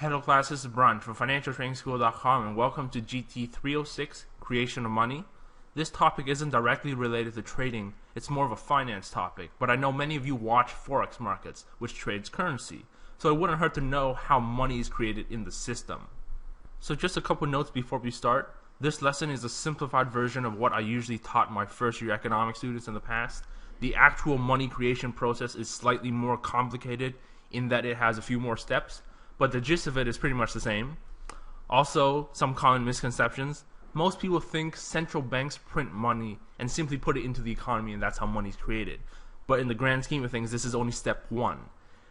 Hello class, this is Brian from financialtrainingschool.com and welcome to GT306, Creation of Money. This topic isn't directly related to trading, it's more of a finance topic, but I know many of you watch Forex markets, which trades currency, so it wouldn't hurt to know how money is created in the system. So just a couple notes before we start. This lesson is a simplified version of what I usually taught my first year economics students in the past. The actual money creation process is slightly more complicated in that it has a few more steps, but the gist of it is pretty much the same. Also, some common misconceptions. Most people think central banks print money and simply put it into the economy and that's how money is created. But in the grand scheme of things, this is only step one.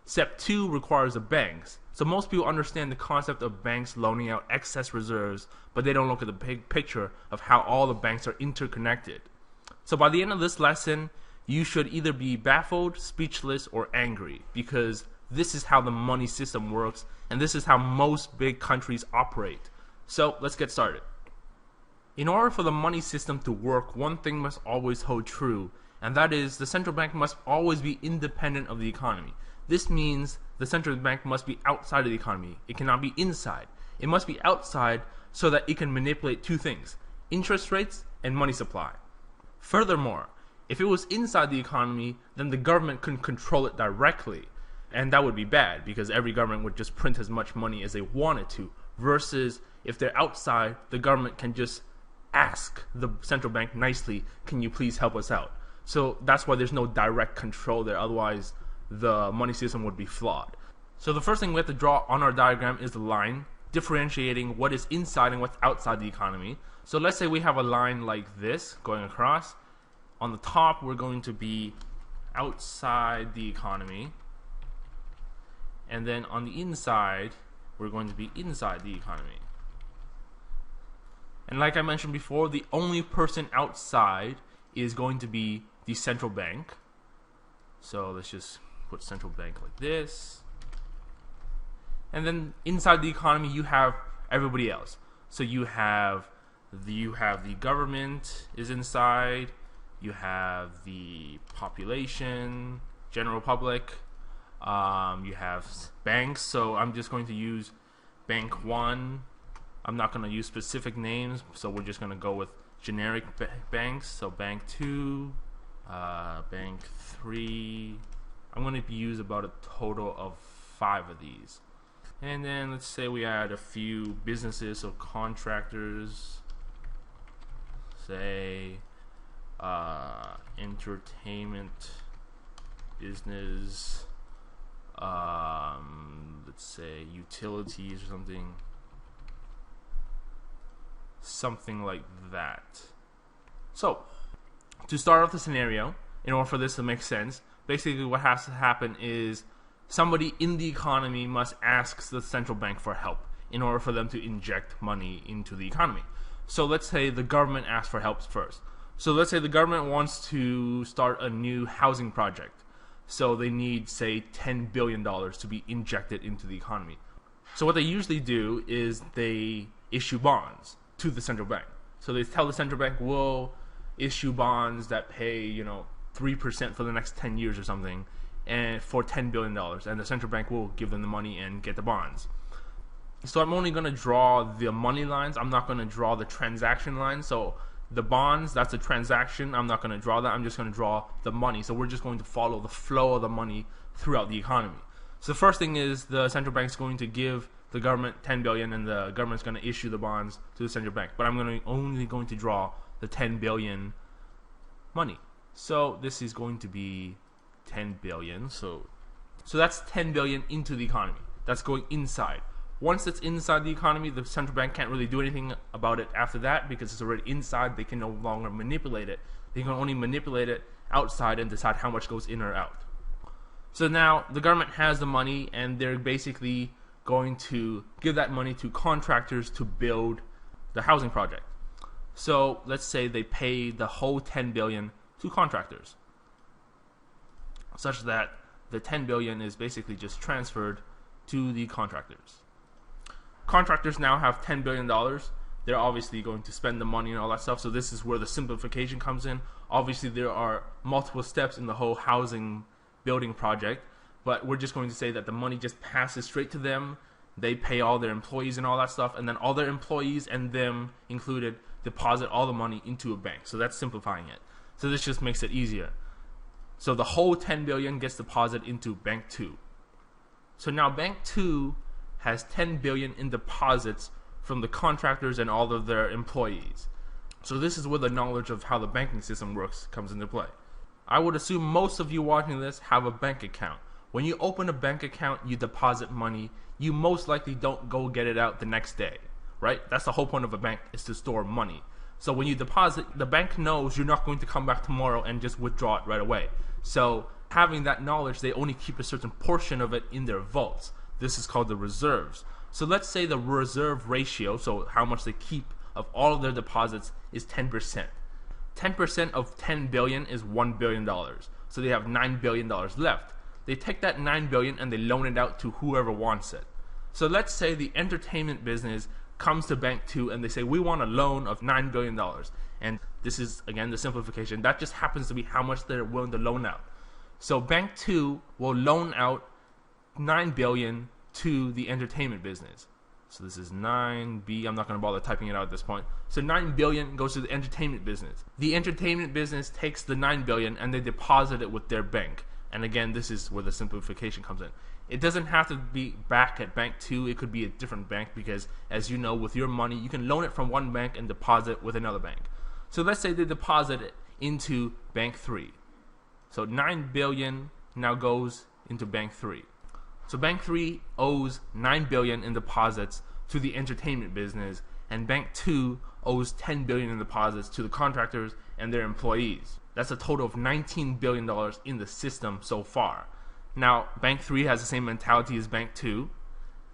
Step two requires the banks. So most people understand the concept of banks loaning out excess reserves, but they don't look at the big picture of how all the banks are interconnected. So by the end of this lesson, you should either be baffled, speechless, or angry, because this is how the money system works, and this is how most big countries operate. So let's get started. In order for the money system to work, one thing must always hold true, and that is the central bank must always be independent of the economy. This means the central bank must be outside of the economy. It cannot be inside. It must be outside so that it can manipulate two things: interest rates and money supply. Furthermore, if it was inside the economy, then the government couldn't control it directly. And that would be bad, because every government would just print as much money as they wanted to, versus if they're outside, the government can just ask the central bank nicely, can you please help us out? So that's why there's no direct control there, otherwise the money system would be flawed. So the first thing we have to draw on our diagram is the line, differentiating what is inside and what's outside the economy. So let's say we have a line like this going across. On the top, we're going to be outside the economy. And then on the inside, we're going to be inside the economy. And like I mentioned before, the only person outside is going to be the central bank. So let's just put central bank like this. And then inside the economy, you have everybody else. So you have the government is inside. You have the population, general public. You have banks, so I'm just going to use bank 1. I'm not going to use specific names, so we're just going to go with generic banks. So bank 2, bank 3. I'm going to use about a total of 5 of these. And then let's say we add a few businesses, so contractors, say entertainment business, let's say utilities or something like that. So to start off the scenario, in order for this to make sense, basically what has to happen is somebody in the economy must ask the central bank for help in order for them to inject money into the economy. So let's say the government asks for help first. So let's say the government wants to start a new housing project. So they need, say, $10 billion to be injected into the economy. So what they usually do is they issue bonds to the central bank. So they tell the central bank, we'll issue bonds that pay, 3% for the next 10 years or something, and for $10 billion. And the central bank will give them the money and get the bonds. So I'm only going to draw the money lines. I'm not going to draw the transaction lines. So the bonds, that's a transaction. I'm not going to draw that. I'm just going to draw the money. So we're just going to follow the flow of the money throughout the economy. So the first thing is the central bank's going to give the government $10 billion and the government's going to issue the bonds to the central bank. But I'm only going to draw the $10 billion money. So this is going to be $10 billion. So that's $10 billion into the economy. That's going inside. Once it's inside the economy, the central bank can't really do anything about it after that because it's already inside. They can no longer manipulate it. They can only manipulate it outside and decide how much goes in or out. So now the government has the money and they're basically going to give that money to contractors to build the housing project. So let's say they pay the whole $10 billion to contractors, such that the $10 billion is basically just transferred to the contractors. Contractors now have $10 billion. They're obviously going to spend the money and all that stuff, so this is where the simplification comes in. Obviously there are multiple steps in the whole housing building project, but we're just going to say that the money just passes straight to them. They pay all their employees and all that stuff, and then all their employees and them included deposit all the money into a bank. So that's simplifying it. So this just makes it easier. So the whole 10 billion gets deposited into Bank 2. So now Bank 2 has 10 billion in deposits from the contractors and all of their employees. So this is where the knowledge of how the banking system works comes into play. I would assume most of you watching this have a bank account. When you open a bank account, you deposit money. You most likely don't go get it out the next day, right? That's the whole point of a bank, is to store money. So when you deposit, the bank knows you're not going to come back tomorrow and just withdraw it right away. So having that knowledge, they only keep a certain portion of it in their vaults. This is called the reserves. So let's say the reserve ratio, so how much they keep of all of their deposits, is 10%. 10% of 10 billion is $1 billion. So they have $9 billion left. They take that $9 billion and they loan it out to whoever wants it. So let's say the entertainment business comes to Bank 2 and they say, we want a loan of $9 billion. And this is, again, the simplification. That just happens to be how much they're willing to loan out. So Bank 2 will loan out $9 billion to the entertainment business. So this is 9B. I'm not going to bother typing it out at this point. So 9 billion goes to the entertainment business. The entertainment business takes the 9 billion and they deposit it with their bank. And again, this is where the simplification comes in. It doesn't have to be back at Bank 2. It could be a different bank because, as you know, with your money, you can loan it from one bank and deposit with another bank. So let's say they deposit it into Bank 3. So 9 billion now goes into Bank 3. So Bank 3 owes 9 billion in deposits to the entertainment business, and Bank 2 owes 10 billion in deposits to the contractors and their employees. That's a total of $19 billion in the system so far. Now, Bank 3 has the same mentality as Bank 2.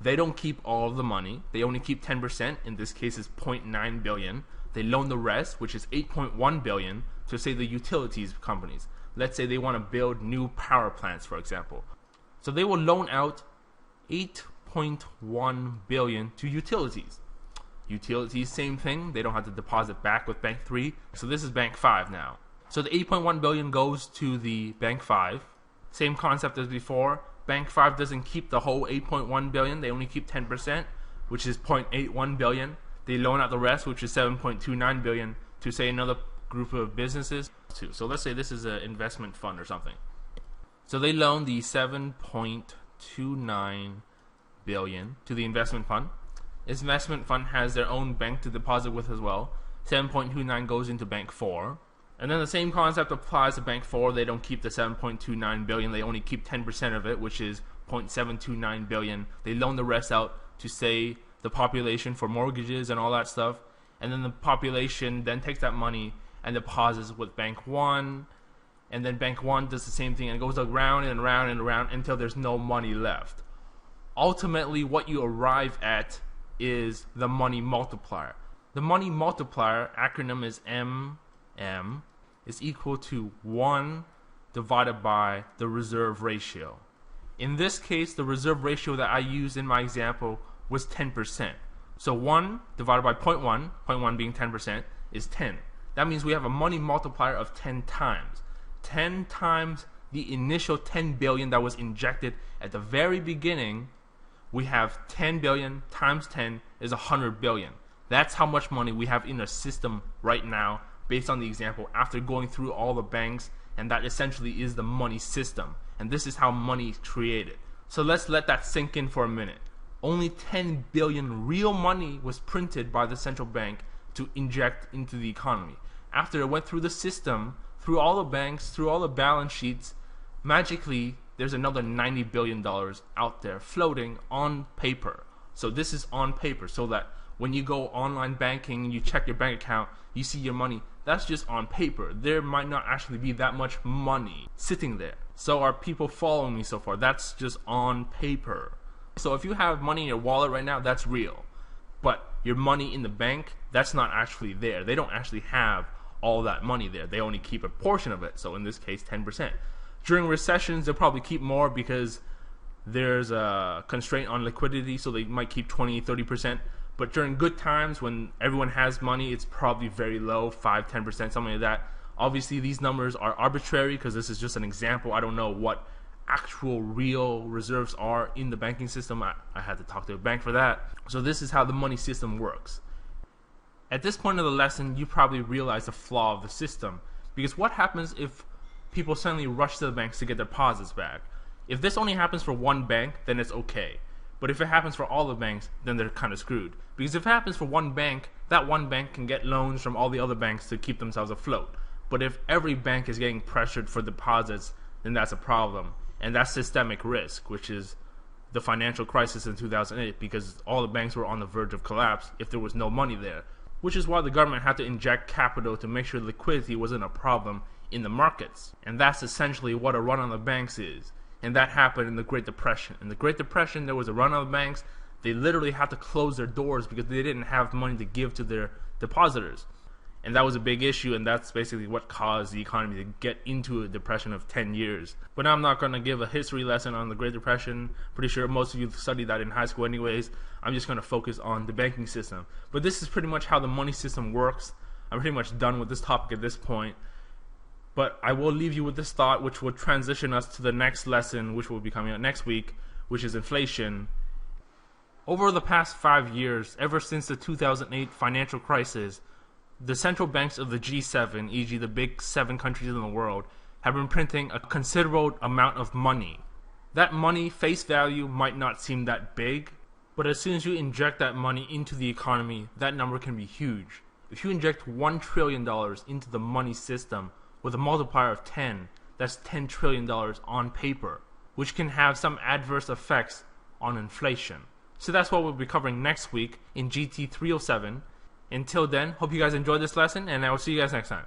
They don't keep all of the money. They only keep 10%. In this case, is 0.9 billion. They loan the rest, which is 8.1 billion, to, say, the utilities companies. Let's say they want to build new power plants, for example. So they will loan out 8.1 billion to utilities. Utilities, same thing. They don't have to deposit back with Bank 3. So this is Bank 5 now. So the 8.1 billion goes to the Bank 5. Same concept as before. Bank 5 doesn't keep the whole 8.1 billion. They only keep 10%, which is 0.81 billion. They loan out the rest, which is 7.29 billion, to, say, another group of businesses. So let's say this is an investment fund or something. So they loan the 7.29 billion to the investment fund. This investment fund has their own bank to deposit with as well. 7.29 goes into Bank 4. And then the same concept applies to Bank 4. They don't keep the 7.29 billion. They only keep 10% of it, which is 0.729 billion. They loan the rest out to, say, the population for mortgages and all that stuff. And then the population then takes that money and deposits with Bank 1. And then Bank 1 does the same thing and goes around and around and around until there's no money left. Ultimately, what you arrive at is the money multiplier. The money multiplier, acronym is MM, is equal to 1 divided by the reserve ratio. In this case, the reserve ratio that I used in my example was 10%. So 1 divided by 0.1, 0.1 being 10%, is 10. That means we have a money multiplier of 10 times. 10 times the initial 10 billion that was injected at the very beginning. We have 10 billion times 10 is 100 billion. That's how much money we have in a system right now, based on the example, after going through all the banks, and that essentially is the money system. And this is how money is created. So let's let that sink in for a minute. Only 10 billion real money was printed by the central bank to inject into the economy. After it went through the system, through all the banks, through all the balance sheets, magically there's another $90 billion out there floating on paper. So this is on paper, so that when you go online banking and you check your bank account, you see your money, that's just on paper. There might not actually be that much money sitting there. So are people following me so far? That's just on paper. So if you have money in your wallet right now, that's real. But your money in the bank, that's not actually there. They don't actually have all that money there. They only keep a portion of it. So in this case, 10%. During recessions, they'll probably keep more because there's a constraint on liquidity, so they might keep 20, 30%. But during good times, when everyone has money, it's probably very low, 5, 10%, something like that. Obviously, these numbers are arbitrary because this is just an example. I don't know what actual real reserves are in the banking system. I had to talk to a bank for that. So this is how the money system works. At this point of the lesson, you probably realize the flaw of the system, because what happens if people suddenly rush to the banks to get their deposits back? If this only happens for one bank, then it's okay. But if it happens for all the banks, then they're kind of screwed. Because if it happens for one bank, that one bank can get loans from all the other banks to keep themselves afloat. But if every bank is getting pressured for deposits, then that's a problem. And that's systemic risk, which is the financial crisis in 2008, because all the banks were on the verge of collapse if there was no money there. Which is why the government had to inject capital to make sure liquidity wasn't a problem in the markets. And that's essentially what a run on the banks is. And that happened in the Great Depression. In the Great Depression, there was a run on the banks. They literally had to close their doors because they didn't have money to give to their depositors. And that was a big issue, and that's basically what caused the economy to get into a depression of 10 years. But I'm not going to give a history lesson on the Great Depression. Pretty sure most of you studied that in high school anyways. I'm just going to focus on the banking system. But this is pretty much how the money system works. I'm pretty much done with this topic at this point. But I will leave you with this thought, which will transition us to the next lesson, which will be coming out next week, which is inflation. Over the past 5 years, ever since the 2008 financial crisis, the central banks of the G7, e.g. the big 7 countries in the world, have been printing a considerable amount of money. That money, face value, might not seem that big, but as soon as you inject that money into the economy, that number can be huge. If you inject $1 trillion into the money system with a multiplier of 10, that's $10 trillion on paper, which can have some adverse effects on inflation. So that's what we'll be covering next week in GT307. Until then, hope you guys enjoyed this lesson, and I will see you guys next time.